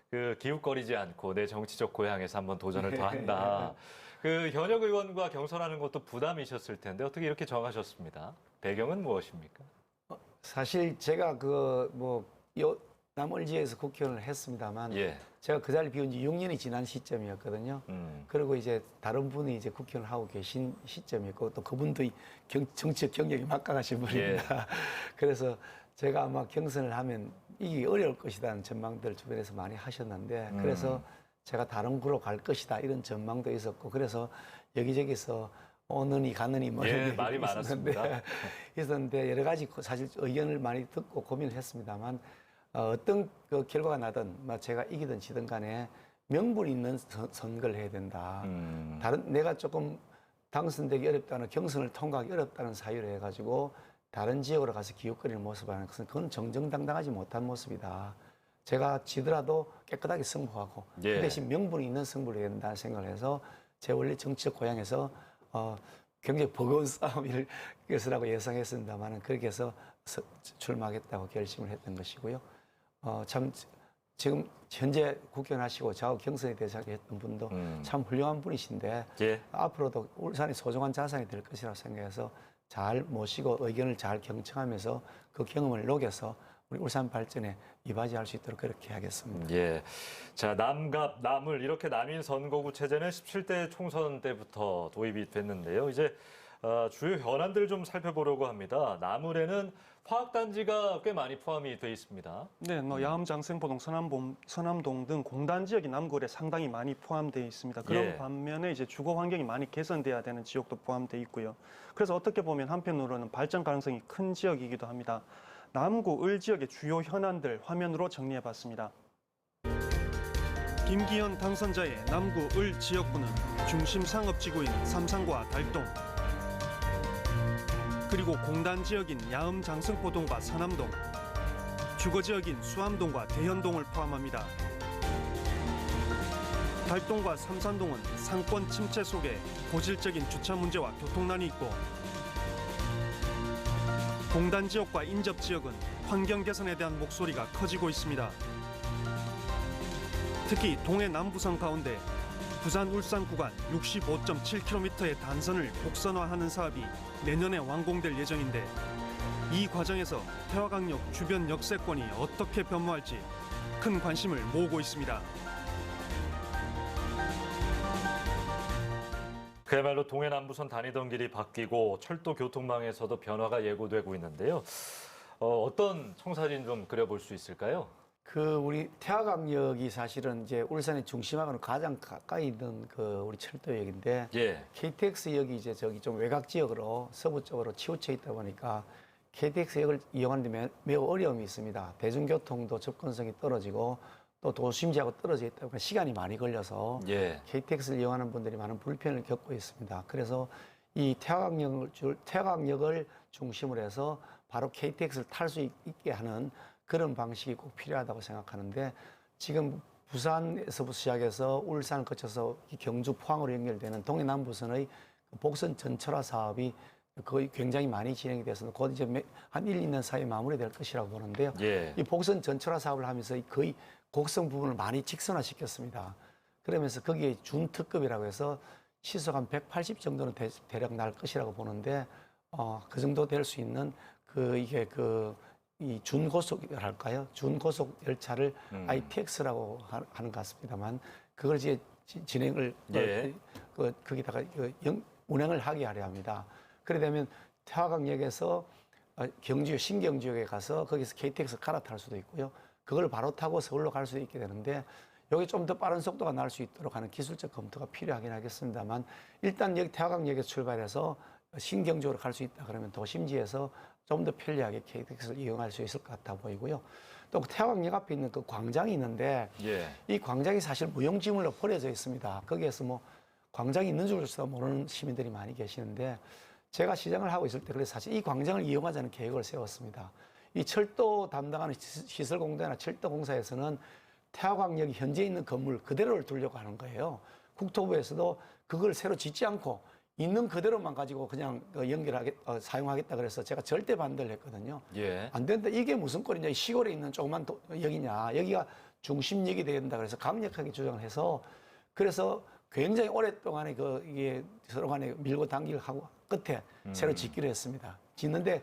그 기웃거리지 않고 내 정치적 고향에서 한번 도전을 더 한다. 그 현역 의원과 경선하는 것도 부담이셨을 텐데 어떻게 이렇게 정하셨습니다. 배경은 무엇입니까? 사실 제가 남월지에서 국회의원을 했습니다만 예. 제가 그 자리를 비운 지 6년이 지난 시점이었거든요. 그리고 이제 다른 분이 이제 국회의원을 하고 계신 시점이었고 또 그분도 정치적 경력이 막강하신 분입니다. 그래서 제가 아마 경선을 하면 이게 어려울 것이라는 전망들을 주변에서 많이 하셨는데 그래서 제가 다른 구로 갈 것이다 이런 전망도 있었고 그래서 여기저기서 오느니 가느니 뭐 예, 말이 많았습니다. 있었는데 여러 가지 사실 의견을 많이 듣고 고민을 했습니다만 어떤 그 결과가 나든 제가 이기든 지든 간에 명분 있는 선거를 해야 된다. 내가 조금 당선되기 어렵다는 경선을 통과하기 어렵다는 사유로 해가지고 다른 지역으로 가서 기웃거리는 모습을 하는 것은 그건 정정당당하지 못한 모습이다. 제가 지더라도 깨끗하게 승부하고 예. 그 대신 명분이 있는 승부를 해야 된다는 생각을 해서 제 원래 정치적 고향에서 굉장히 버거운 싸움일 것이라고 예상했습니다만 그렇게 해서 출마하겠다고 결심을 했던 것이고요. 참 지금 현재 국회의원 하시고 좌우 경선에 대상했던 분도 참 훌륭한 분이신데 예. 앞으로도 울산이 소중한 자산이 될 것이라고 생각해서 잘 모시고 의견을 잘 경청하면서 그 경험을 녹여서 우리 울산 발전에 이바지할 수 있도록 그렇게 하겠습니다. 예. 자, 남갑, 남을 이렇게 남인 선거구 체제는 17대 총선 때부터 도입이 됐는데요. 이제 주요 현안들을 좀 살펴보려고 합니다. 나물에는 화학단지가 꽤 많이 포함이 돼 있습니다. 네, 야암, 장생포동, 서남동 등 공단 지역이 남구에 상당히 많이 포함되어 있습니다. 그런 예. 반면에 이제 주거 환경이 많이 개선돼야 되는 지역도 포함되어 있고요. 그래서 어떻게 보면 한편으로는 발전 가능성이 큰 지역이기도 합니다. 남구, 을 지역의 주요 현안들 화면으로 정리해봤습니다. 김기현 당선자의 남구, 을 지역구는 중심 상업지구인 삼산과 달동, 그리고 공단 지역인 야음, 장승포동과 서남동, 주거 지역인 수암동과 대현동을 포함합니다. 달동과 삼산동은 상권 침체 속에 고질적인 주차 문제와 교통난이 있고 공단 지역과 인접 지역은 환경 개선에 대한 목소리가 커지고 있습니다. 특히 동해 남부성 가운데 부산 울산 구간 65.7km의 단선을 곡선화하는 사업이 내년에 완공될 예정인데 이 과정에서 태화강역 주변 역세권이 어떻게 변모할지 큰 관심을 모으고 있습니다. 그야말로 동해남부선 다니던 길이 바뀌고 철도 교통망에서도 변화가 예고되고 있는데요. 어떤 청사진 좀 그려볼 수 있을까요? 우리 태화강역이 사실은 이제 울산의 중심하고는 가장 가까이 있는 우리 철도역인데 예. KTX역이 이제 저기 좀 외곽 지역으로 서부 쪽으로 치우쳐 있다 보니까 KTX역을 이용하는데 매우 어려움이 있습니다. 대중교통도 접근성이 떨어지고 또 도심지하고 떨어져 있다 보니까 시간이 많이 걸려서 예. KTX를 이용하는 분들이 많은 불편을 겪고 있습니다. 그래서 이 태화강역을 중심으로 해서 바로 KTX를 탈 수 있게 하는 그런 방식이 꼭 필요하다고 생각하는데 지금 부산에서부터 시작해서 울산을 거쳐서 경주 포항으로 연결되는 동해남부선의 복선 전철화 사업이 거의 굉장히 많이 진행이 돼서 곧 이제 한 1, 2년 사이에 마무리될 것이라고 보는데요. 예. 이 복선 전철화 사업을 하면서 거의 곡선 부분을 많이 직선화시켰습니다. 그러면서 거기에 준특급이라고 해서 시속 한 180 정도는 대략 날 것이라고 보는데 그 정도 될 수 있는 이 준고속이랄까요? 준고속 열차를 ITX라고 하는 것 같습니다만 그걸 이제 진행을 예. 거기다가 운행을 하게 하려 합니다. 그래 되면 태화강역에서 신경주역에 가서 거기서 KTX 갈아탈 수도 있고요. 그걸 바로 타고 서울로 갈 수도 있게 되는데 여기 좀 더 빠른 속도가 날 수 있도록 하는 기술적 검토가 필요하긴 하겠습니다만 일단 여기 태화강역에서 출발해서 신경주로 갈 수 있다 그러면 도심지에서 좀 더 편리하게 KTX를 이용할 수 있을 것 같아 보이고요. 또 태화강역 앞에 있는 그 광장이 있는데 예. 이 광장이 사실 무용지물로 버려져 있습니다. 거기에서 뭐 광장이 있는 줄도 모르는 시민들이 많이 계시는데 제가 시장을 하고 있을 때 그래서 사실 이 광장을 이용하자는 계획을 세웠습니다. 이 철도 담당하는 시설공단이나 철도공사에서는 태화강역이 현재 있는 건물 그대로를 두려고 하는 거예요. 국토부에서도 그걸 새로 짓지 않고 있는 그대로만 가지고 그냥 사용하겠다 그래서 제가 절대 반대를 했거든요. 예. 안 된다. 이게 무슨 꼴이냐. 시골에 있는 조그만 역이냐. 여기가 중심역이 된다. 그래서 강력하게 주장을 해서 그래서 굉장히 오랫동안에 이게 서로 간에 밀고 당기를 하고 끝에 새로 짓기로 했습니다. 짓는데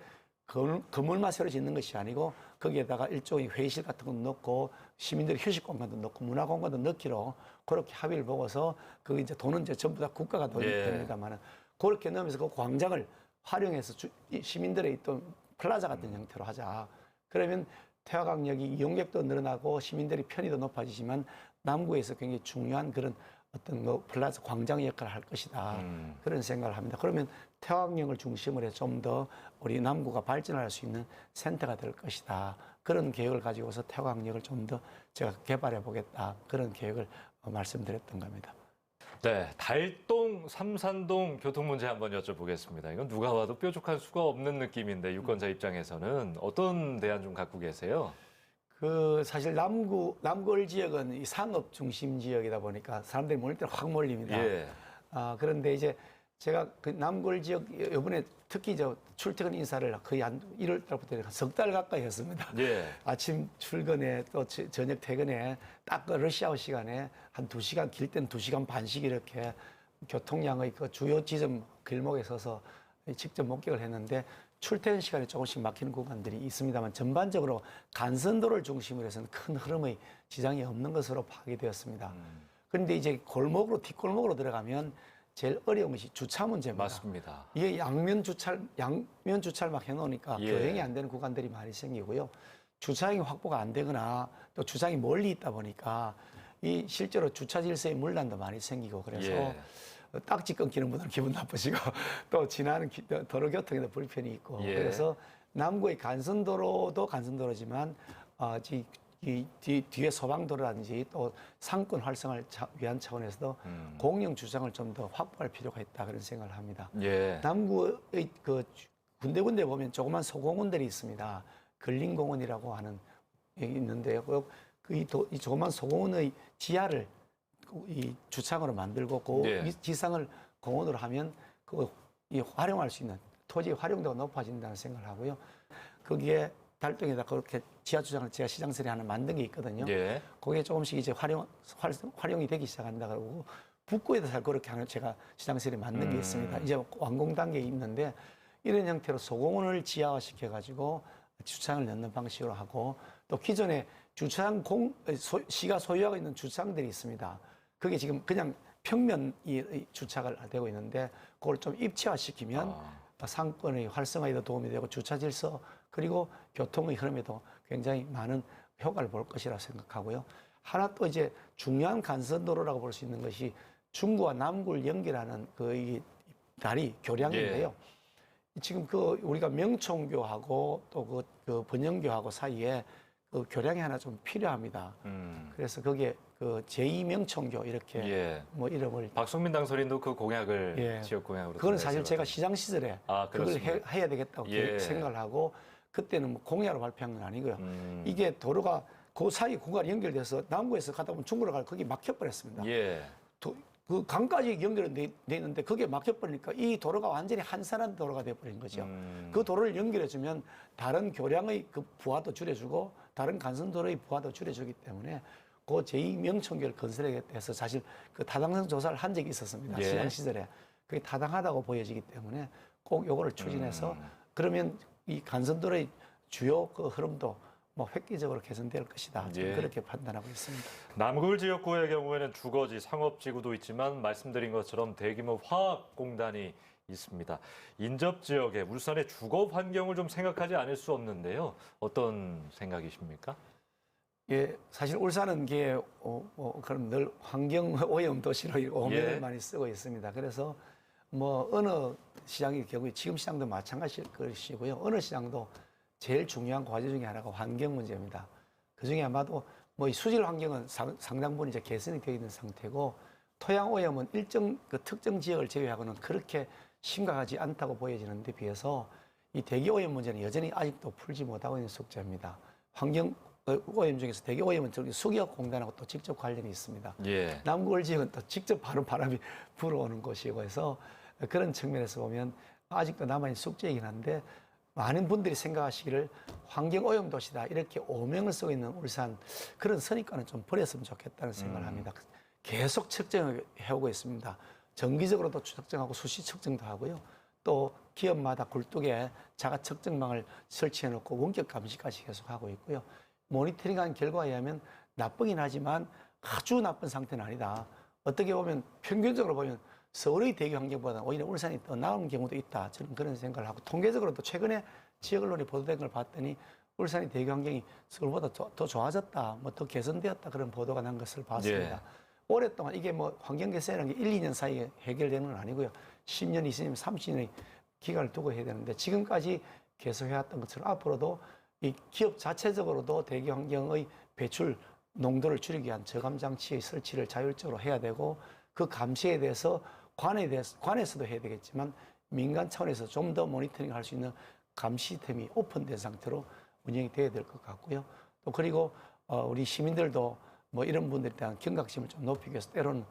건물만 새로 짓는 것이 아니고 거기에다가 일종의 회의실 같은 것도 넣고 시민들의 휴식 공간도 넣고 문화 공간도 넣기로 그렇게 합의를 보고서 그 이제 돈은 이제 전부 다 국가가 돈이 됩니다만은 그렇게 넣으면서 그 광장을 활용해서 시민들의 또 플라자 같은 형태로 하자. 그러면 태화강역이 이용객도 늘어나고 시민들의 편의도 높아지지만 남구에서 굉장히 중요한 그런 어떤 플라자 광장 역할을 할 것이다. 그런 생각을 합니다. 그러면 태화강역을 중심으로 해서 좀 더 우리 남구가 발전할 수 있는 센터가 될 것이다. 그런 계획을 가지고서 태화강역을 좀 더 제가 개발해 보겠다. 그런 계획을 말씀드렸던 겁니다. 네, 달동, 삼산동 교통 문제 한번 여쭤보겠습니다. 이건 누가 와도 뾰족할 수가 없는 느낌인데 유권자 입장에서는 어떤 대안 좀 갖고 계세요? 사실 남구을 지역은 이 상업 중심 지역이다 보니까 사람들이 몰릴 때 확 몰립니다. 예. 그런데 이제 제가 그 남구을 지역 이번에 특히 출퇴근 인사를 거의 한 1월 달부터 석 달 가까이 했습니다. 예. 아침 출근에 또 저녁 퇴근에 딱 그 러시아워 시간에 한 2시간, 길 때는 2시간 반씩 이렇게 교통량의 그 주요 지점 길목에 서서 직접 목격을 했는데 출퇴근 시간에 조금씩 막히는 구간들이 있습니다만 전반적으로 간선도를 중심으로 해서는 큰 흐름의 지장이 없는 것으로 파악되었습니다. 그런데 이제 뒷골목으로 들어가면 제일 어려운 것이 주차 문제입니다. 맞습니다. 이게 양면 주차를 막 해놓으니까 예. 교행이 안 되는 구간들이 많이 생기고요. 주차장이 확보가 안 되거나 또 주차장이 멀리 있다 보니까 이 실제로 주차 질서에 문란도 많이 생기고 그래서 예. 딱지 끊기는 분들은 기분 나쁘시고 또 지나는 도로 교통에도 불편이 있고 예. 그래서 남구의 간선도로도 간선도로지만 이 뒤에 소방도로라든지 또 상권 활성화를 위한 차원에서도 공영 주차장을 좀 더 확보할 필요가 있다 그런 생각을 합니다. 예. 남구의 그 군데군데 보면 조그만 소공원들이 있습니다. 근린공원이라고 하는 게 있는데요. 이 조그만 소공원의 지하를 이 주차장으로 만들고 예. 이 지상을 공원으로 하면 이 활용할 수 있는 토지의 활용도가 높아진다는 생각을 하고요. 거기에 달동에다 그렇게 지하 시장설이 하나 만든 게 있거든요. 예. 거기에 조금씩 이제 활용이 되기 시작한다 그러고 북구에도 잘 그렇게 하는 제가 시장설이 만든 게 있습니다. 이제 완공 단계에 있는데 이런 형태로 소공원을 지하화시켜 가지고 주차장을 넣는 방식으로 하고 또 기존에 주차장 시가 소유하고 있는 주차장들이 있습니다. 그게 지금 그냥 평면 주차가 되고 있는데 그걸 좀 입체화시키면 상권의 활성화에도 도움이 되고 주차 질서 그리고 교통의 흐름에도 굉장히 많은 효과를 볼 것이라 생각하고요. 하나 또 이제 중요한 간선도로라고 볼 수 있는 것이 중구와 남구를 연결하는 이 다리 교량인데요. 지금 우리가 명총교하고 또 그 번영교하고 사이에 그 교량이 하나 좀 필요합니다. 그래서 거기에 그 제2명총교 이렇게 뭐 이름을 박성민 당선인도 그 공약을 지역 공약으로 그건 사실 제가 시장 시절에 그걸 해야 되겠다고 생각을 하고 그때는 뭐 공약으로 발표한 건 아니고요. 이게 도로가 그 사이 구간이 연결돼서 남구에서 가다 보면 중구로 가고 거기 막혀버렸습니다. 그 강까지 연결돼 있는데 그게 막혀버리니까 이 도로가 완전히 한산한 도로가 돼버린 거죠. 그 도로를 연결해주면 다른 교량의 그 부하도 줄여주고 다른 간선도로의 부하도 줄여주기 때문에 그 제2명총교를 건설하겠다 해서 사실 그 타당성 조사를 한 적이 있었습니다. 시장 시절에. 그게 타당하다고 보여지기 때문에 꼭 요거를 추진해서 그러면 이 간선도로의 주요 그 흐름도 뭐 획기적으로 개선될 것이다. 그렇게 판단하고 있습니다. 남구을 지역구의 경우에는 주거지, 상업지구도 있지만 말씀드린 것처럼 대규모 화학공단이 있습니다. 인접 지역에 울산의 주거 환경을 좀 생각하지 않을 수 없는데요. 어떤 생각이십니까? 예, 사실 울산은 그럼 늘 환경 오염 도시로 오명을 많이 쓰고 있습니다. 그래서 뭐 어느 시장의 경우에 지금 시장도 마찬가지일 것이고요. 어느 시장도 제일 중요한 과제 중에 하나가 환경 문제입니다. 그 중에 아마도 뭐 이 수질 환경은 상당 부분 이제 개선이 되어 있는 상태고 토양 오염은 일정 그 특정 지역을 제외하고는 그렇게 심각하지 않다고 보여지는 데 비해서 이 대기 오염 문제는 여전히 아직도 풀지 못하고 있는 숙제입니다. 환경 오염 중에서 대기 오염은 저기 수기업공단하고 또 직접 관련이 있습니다. 남구을 지역은 또 직접 바로 바람이 불어오는 곳이고 해서 그런 측면에서 보면 아직도 남아있는 숙제이긴 한데 많은 분들이 생각하시기를 환경오염 도시다 이렇게 오명을 쓰고 있는 울산 그런 선입관은 좀 버렸으면 좋겠다는 생각을 합니다. 계속 측정을 해오고 있습니다. 정기적으로도 측정하고 수시 측정도 하고요. 또 기업마다 굴뚝에 자가 측정망을 설치해놓고 원격 감시까지 계속하고 있고요. 모니터링한 결과에 의하면 나쁘긴 하지만 아주 나쁜 상태는 아니다. 어떻게 보면 평균적으로 보면 서울의 대기 환경보다 오히려 울산이 더 나은 경우도 있다. 저는 그런 생각을 하고 통계적으로도 최근에 지역 언론이 보도된 걸 봤더니 울산의 대기 환경이 서울보다 더 좋아졌다, 뭐 더 개선되었다 그런 보도가 난 것을 봤습니다. 오랫동안 이게 뭐 환경 개선이라는 게 1, 2년 사이에 해결되는 건 아니고요. 10년, 20년, 30년의 기간을 두고 해야 되는데 지금까지 계속 해왔던 것처럼 앞으로도 이 기업 자체적으로도 대기 환경의 배출 농도를 줄이기 위한 저감 장치의 설치를 자율적으로 해야 되고 그 감시에 대해서 관에서도 해야 되겠지만 민간 차원에서 좀 더 모니터링 할 수 있는 감시 시스템이 오픈된 상태로 운영이 돼야 될 것 같고요. 또 그리고 우리 시민들도 뭐 이런 분들에 대한 경각심을 좀 높이기 위해서 때로는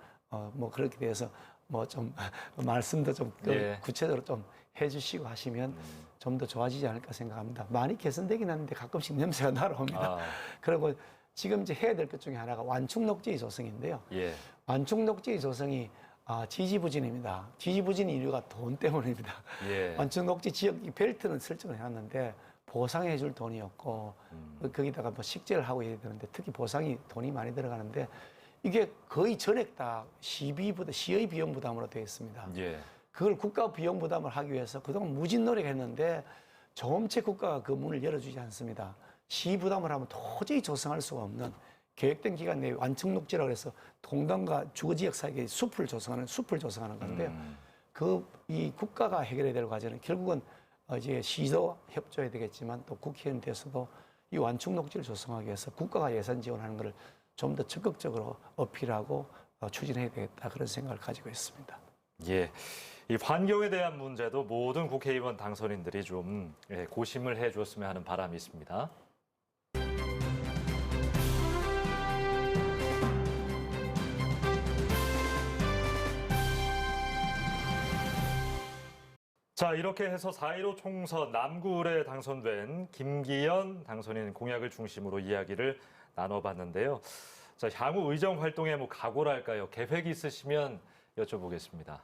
뭐 그렇게 돼서 뭐 좀 말씀도 좀 구체적으로 좀 해주시고 하시면 좀 더 좋아지지 않을까 생각합니다. 많이 개선되긴 하는데 가끔씩 냄새가 날아옵니다. 그리고 지금 이제 해야 될 것 중에 하나가 완충 녹지의 조성인데요. 완충 녹지의 조성이 지지부진입니다. 지지부진의 이유가 돈 때문입니다. 완충 녹지 지역 벨트는 설정을 해놨는데 보상해 줄 돈이 없고 거기다가 뭐 식재를 하고 해야 되는데 특히 보상이 돈이 많이 들어가는데 이게 거의 전액 다 시의 비용 부담으로 되어 있습니다. 그걸 국가 비용 부담을 하기 위해서 그동안 무진 노력했는데 조금째 국가가 그 문을 열어주지 않습니다. 시 부담을 하면 도저히 조성할 수가 없는 계획된 기간 내에 완충 녹지라고 해서 동단과 주거지역 사이에 숲을 조성하는 건데요. 이 국가가 해결해야 될 과제는 결국은 이제 시도 협조해야 되겠지만 또 국회의원 돼서도 이 완충 녹지를 조성하기 위해서 국가가 예산 지원하는 것을 좀 더 적극적으로 어필하고 추진해야 되겠다 그런 생각을 가지고 있습니다. 이 환경에 대한 문제도 모든 국회의원 당선인들이 좀 고심을 해줬으면 하는 바람이 있습니다. 자, 이렇게 해서 4.15 총선 남구을에 당선된 김기현 당선인 공약을 중심으로 이야기를 나눠봤는데요. 자, 향후 의정 활동에 뭐 각오랄까요? 계획이 있으시면 여쭤보겠습니다.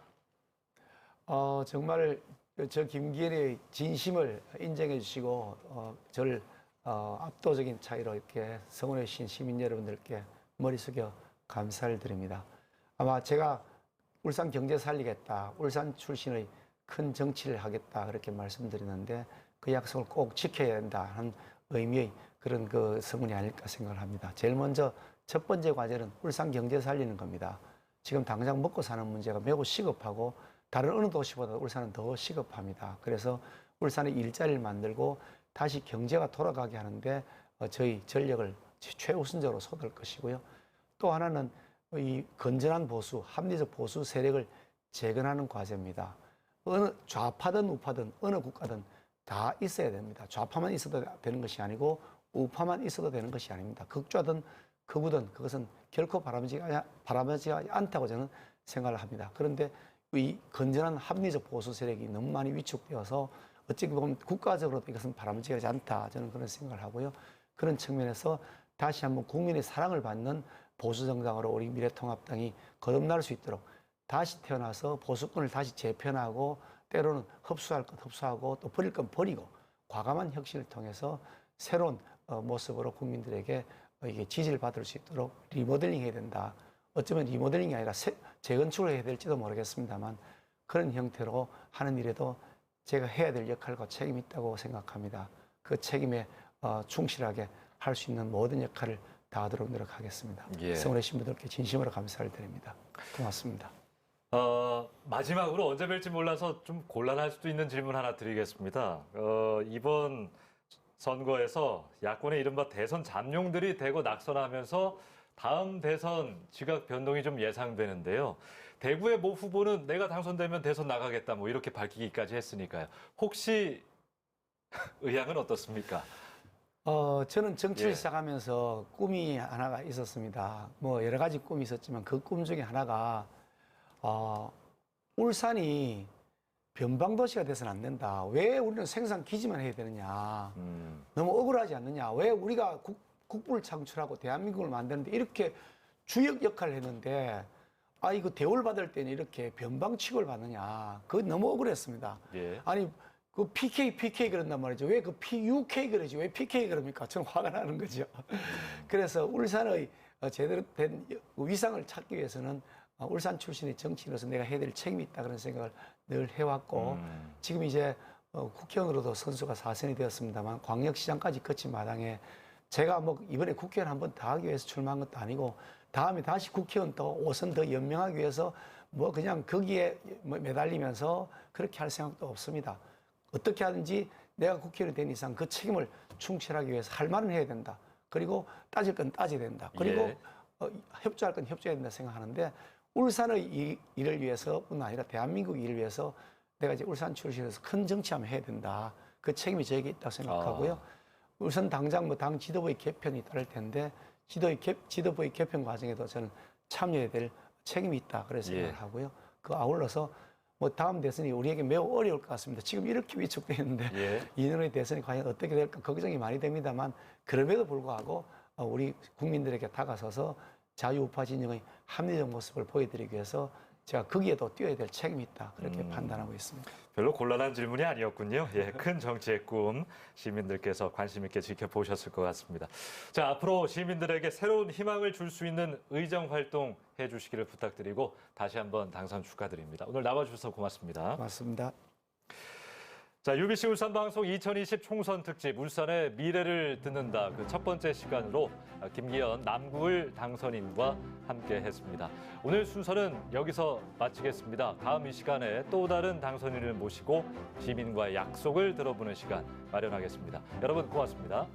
정말 저 김기현의 진심을 인정해 주시고 저를 압도적인 차이로 이렇게 성원해 주신 시민 여러분들께 머리 숙여 감사를 드립니다. 아마 제가 울산 경제 살리겠다, 울산 출신의 큰 정치를 하겠다 그렇게 말씀드리는데 그 약속을 꼭 지켜야 된다 하는 의미의 그런 그 성원이 아닐까 생각을 합니다. 제일 먼저 첫 번째 과제는 울산 경제 살리는 겁니다. 지금 당장 먹고 사는 문제가 매우 시급하고 다른 어느 도시보다 울산은 더 시급합니다. 그래서 울산의 일자리를 만들고 다시 경제가 돌아가게 하는데 저희 전력을 최우선적으로 쏟을 것이고요. 또 하나는 이 건전한 보수, 합리적 보수 세력을 재건하는 과제입니다. 어느 좌파든 우파든 어느 국가든 다 있어야 됩니다. 좌파만 있어도 되는 것이 아니고 우파만 있어도 되는 것이 아닙니다. 극좌든 극우든 그것은 결코 바람직하지 않다고 저는 생각을 합니다. 그런데 이 건전한 합리적 보수 세력이 너무 많이 위축되어서 어찌 보면 국가적으로도 이것은 바람직하지 않다 저는 그런 생각을 하고요. 그런 측면에서 다시 한번 국민의 사랑을 받는 보수 정당으로 우리 미래통합당이 거듭날 수 있도록 다시 태어나서 보수권을 다시 재편하고 때로는 흡수할 것 흡수하고 또 버릴 건 버리고 과감한 혁신을 통해서 새로운 모습으로 국민들에게 이게 지지를 받을 수 있도록 리모델링 해야 된다. 어쩌면 리모델링이 아니라 재건축을 해야 될지도 모르겠습니다만 그런 형태로 하는 일에도 제가 해야 될 역할과 책임이 있다고 생각합니다. 그 책임에 충실하게 할 수 있는 모든 역할을 다하도록 노력하겠습니다. 예. 성원해주신 분들께 진심으로 감사를 드립니다. 고맙습니다. 마지막으로 언제 뵐지 몰라서 좀 곤란할 수도 있는 질문 하나 드리겠습니다. 이번 선거에서 야권의 이른바 대선 잠룡들이 대거 낙선하면서 다음 대선 지각 변동이 좀 예상되는데요. 대구의 모 후보는 내가 당선되면 대선 나가겠다 뭐 이렇게 밝히기까지 했으니까요. 혹시 의향은 어떻습니까? 저는 정치를 예. 시작하면서 꿈이 하나가 있었습니다. 뭐 여러 가지 꿈이 있었지만 그 꿈 중에 하나가 울산이 변방도시가 돼서는 안 된다. 왜 우리는 생산 기지만 해야 되느냐. 너무 억울하지 않느냐. 왜 우리가 국부를 창출하고 대한민국을 만드는데 이렇게 주역 역할을 했는데 이거 대우를 받을 때는 이렇게 변방 취급을 받느냐. 그거 너무 억울했습니다. 예. 아니 그 PK 그런단 말이죠. 왜 그 PUK 그러지? 왜 PK 그럽니까? 저는 화가 나는 거죠. 그래서 울산의 제대로 된 위상을 찾기 위해서는 울산 출신의 정치인으로서 내가 해야 될 책임이 있다 그런 생각을 늘 해왔고 지금 이제 국회의원으로도 선수가 4선이 되었습니다만 광역시장까지 거친 마당에 제가 뭐 이번에 국회의원 한 번 더 하기 위해서 출마한 것도 아니고 다음에 다시 국회의원 또 5선 더 연명하기 위해서 뭐 그냥 거기에 매달리면서 그렇게 할 생각도 없습니다. 어떻게 하든지 내가 국회의원이 된 이상 그 책임을 충실하기 위해서 할 말은 해야 된다. 그리고 따질 건 따져야 된다. 그리고 예. 협조할 건 협조해야 된다 생각하는데 울산의 일을 위해서뿐 아니라 대한민국 일을 위해서 내가 이제 울산 출신에서 큰 정치하면 해야 된다. 그 책임이 저에게 있다고 생각하고요. 우선 당장 뭐 당 지도부의 개편이 따를 텐데 지도부의 개편 과정에도 저는 참여해야 될 책임이 있다. 그래서 생각을 하고요. 그 아울러서 뭐 다음 대선이 우리에게 매우 어려울 것 같습니다. 지금 이렇게 위축되어 있는데 예. 이년의 대선이 과연 어떻게 될까 걱정이 많이 됩니다만 그럼에도 불구하고 우리 국민들에게 다가서서 자유우파 진영의 합리적 모습을 보여드리기 위해서 제가 거기에도 뛰어야 될 책임이 있다. 그렇게 판단하고 있습니다. 별로 곤란한 질문이 아니었군요. 예, 큰 정치의 꿈 시민들께서 관심 있게 지켜보셨을 것 같습니다. 자, 앞으로 시민들에게 새로운 희망을 줄 수 있는 의정 활동 해주시기를 부탁드리고 다시 한번 당선 축하드립니다. 오늘 나와주셔서 고맙습니다. 고맙습니다. 자, UBC 울산방송 2020 총선 특집 울산의 미래를 듣는다. 그 첫 번째 시간으로 김기현 남구을 당선인과 함께 했습니다. 오늘 순서는 여기서 마치겠습니다. 다음 이 시간에 또 다른 당선인을 모시고 시민과의 약속을 들어보는 시간 마련하겠습니다. 여러분 고맙습니다.